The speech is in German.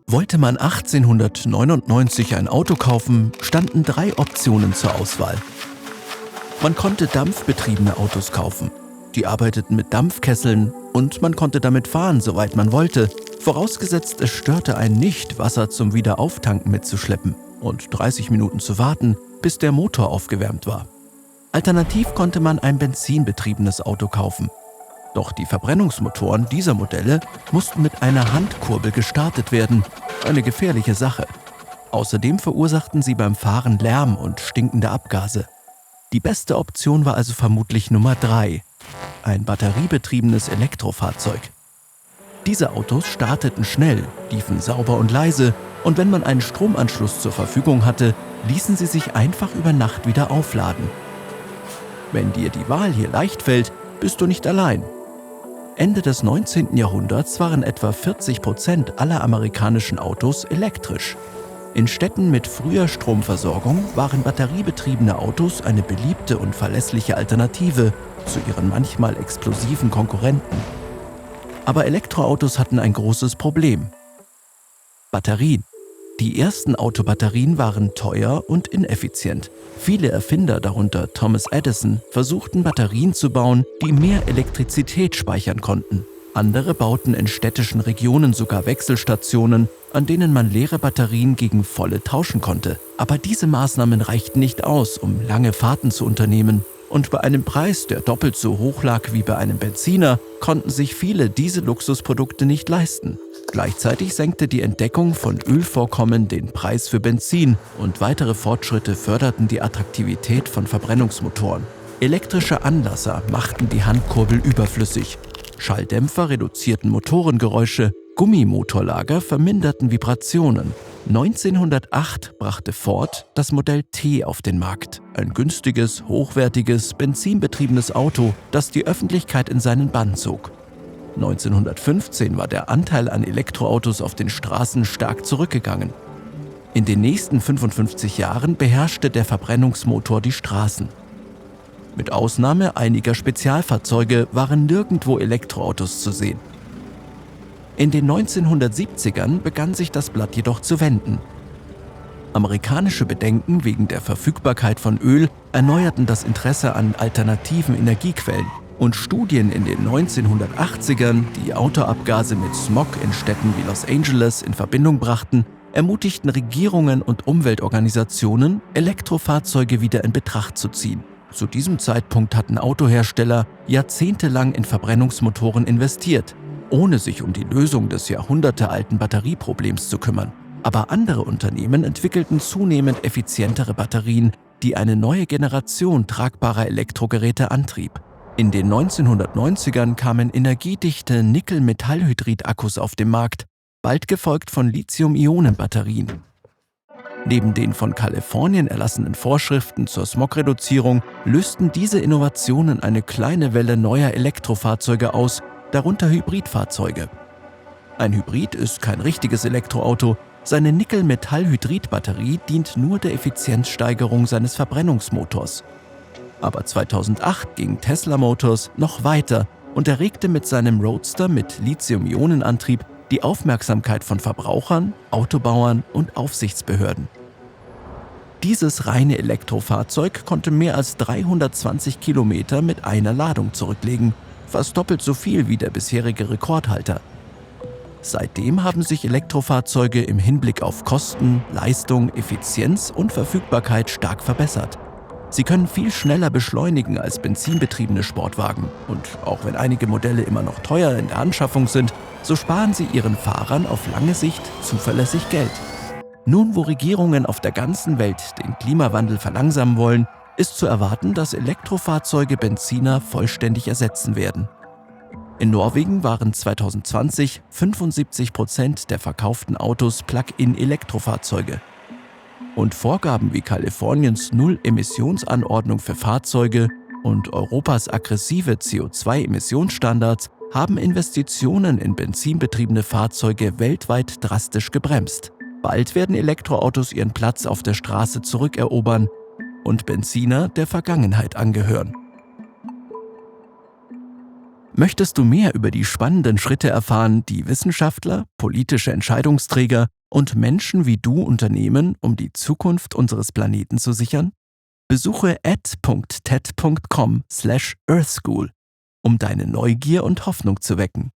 Wollte man 1899 ein Auto kaufen, standen 3 Optionen zur Auswahl. Man konnte dampfbetriebene Autos kaufen. Die arbeiteten mit Dampfkesseln und man konnte damit fahren, soweit man wollte, vorausgesetzt es störte einen nicht, Wasser zum Wiederauftanken mitzuschleppen und 30 Minuten zu warten, bis der Motor aufgewärmt war. Alternativ konnte man ein benzinbetriebenes Auto kaufen. Doch die Verbrennungsmotoren dieser Modelle mussten mit einer Handkurbel gestartet werden, eine gefährliche Sache. Außerdem verursachten sie beim Fahren Lärm und stinkende Abgase. Die beste Option war also vermutlich Nummer 3, ein batteriebetriebenes Elektrofahrzeug. Diese Autos starteten schnell, liefen sauber und leise und wenn man einen Stromanschluss zur Verfügung hatte, ließen sie sich einfach über Nacht wieder aufladen. Wenn dir die Wahl hier leicht fällt, bist du nicht allein. Ende des 19. Jahrhunderts waren etwa 40% aller amerikanischen Autos elektrisch. In Städten mit früher Stromversorgung waren batteriebetriebene Autos eine beliebte und verlässliche Alternative zu ihren manchmal explosiven Konkurrenten. Aber Elektroautos hatten ein großes Problem: Batterien. Die ersten Autobatterien waren teuer und ineffizient. Viele Erfinder, darunter Thomas Edison, versuchten Batterien zu bauen, die mehr Elektrizität speichern konnten. Andere bauten in städtischen Regionen sogar Wechselstationen, an denen man leere Batterien gegen volle tauschen konnte. Aber diese Maßnahmen reichten nicht aus, um lange Fahrten zu unternehmen. Und bei einem Preis, der doppelt so hoch lag wie bei einem Benziner, konnten sich viele diese Luxusprodukte nicht leisten. Gleichzeitig senkte die Entdeckung von Ölvorkommen den Preis für Benzin und weitere Fortschritte förderten die Attraktivität von Verbrennungsmotoren. Elektrische Anlasser machten die Handkurbel überflüssig. Schalldämpfer reduzierten Motorengeräusche, Gummimotorlager verminderten Vibrationen. 1908 brachte Ford das Modell T auf den Markt. Ein günstiges, hochwertiges, benzinbetriebenes Auto, das die Öffentlichkeit in seinen Bann zog. 1915 war der Anteil an Elektroautos auf den Straßen stark zurückgegangen. In den nächsten 55 Jahren beherrschte der Verbrennungsmotor die Straßen. Mit Ausnahme einiger Spezialfahrzeuge waren nirgendwo Elektroautos zu sehen. In den 1970ern begann sich das Blatt jedoch zu wenden. Amerikanische Bedenken wegen der Verfügbarkeit von Öl erneuerten das Interesse an alternativen Energiequellen. Und Studien in den 1980ern, die Autoabgase mit Smog in Städten wie Los Angeles in Verbindung brachten, ermutigten Regierungen und Umweltorganisationen, Elektrofahrzeuge wieder in Betracht zu ziehen. Zu diesem Zeitpunkt hatten Autohersteller jahrzehntelang in Verbrennungsmotoren investiert, ohne sich um die Lösung des jahrhundertealten Batterieproblems zu kümmern. Aber andere Unternehmen entwickelten zunehmend effizientere Batterien, die eine neue Generation tragbarer Elektrogeräte antrieb. In den 1990ern kamen energiedichte Nickel-Metallhydrid-Akkus auf den Markt, bald gefolgt von Lithium-Ionen-Batterien. Neben den von Kalifornien erlassenen Vorschriften zur Smogreduzierung lösten diese Innovationen eine kleine Welle neuer Elektrofahrzeuge aus, darunter Hybridfahrzeuge. Ein Hybrid ist kein richtiges Elektroauto, seine Nickel-Metallhydrid-Batterie dient nur der Effizienzsteigerung seines Verbrennungsmotors. Aber 2008 ging Tesla Motors noch weiter und erregte mit seinem Roadster mit Lithium-Ionen-Antrieb die Aufmerksamkeit von Verbrauchern, Autobauern und Aufsichtsbehörden. Dieses reine Elektrofahrzeug konnte mehr als 320 Kilometer mit einer Ladung zurücklegen, fast doppelt so viel wie der bisherige Rekordhalter. Seitdem haben sich Elektrofahrzeuge im Hinblick auf Kosten, Leistung, Effizienz und Verfügbarkeit stark verbessert. Sie können viel schneller beschleunigen als benzinbetriebene Sportwagen und auch wenn einige Modelle immer noch teuer in der Anschaffung sind, so sparen sie ihren Fahrern auf lange Sicht zuverlässig Geld. Nun, wo Regierungen auf der ganzen Welt den Klimawandel verlangsamen wollen, ist zu erwarten, dass Elektrofahrzeuge Benziner vollständig ersetzen werden. In Norwegen waren 2020 75% der verkauften Autos Plug-in-Elektrofahrzeuge. Und Vorgaben wie Kaliforniens Null-Emissionsanordnung für Fahrzeuge und Europas aggressive CO2-Emissionsstandards haben Investitionen in benzinbetriebene Fahrzeuge weltweit drastisch gebremst. Bald werden Elektroautos ihren Platz auf der Straße zurückerobern und Benziner der Vergangenheit angehören. Möchtest du mehr über die spannenden Schritte erfahren, die Wissenschaftler, politische Entscheidungsträger und Menschen wie du unternehmen, um die Zukunft unseres Planeten zu sichern? Besuche @ted.com/earthschool, um deine Neugier und Hoffnung zu wecken.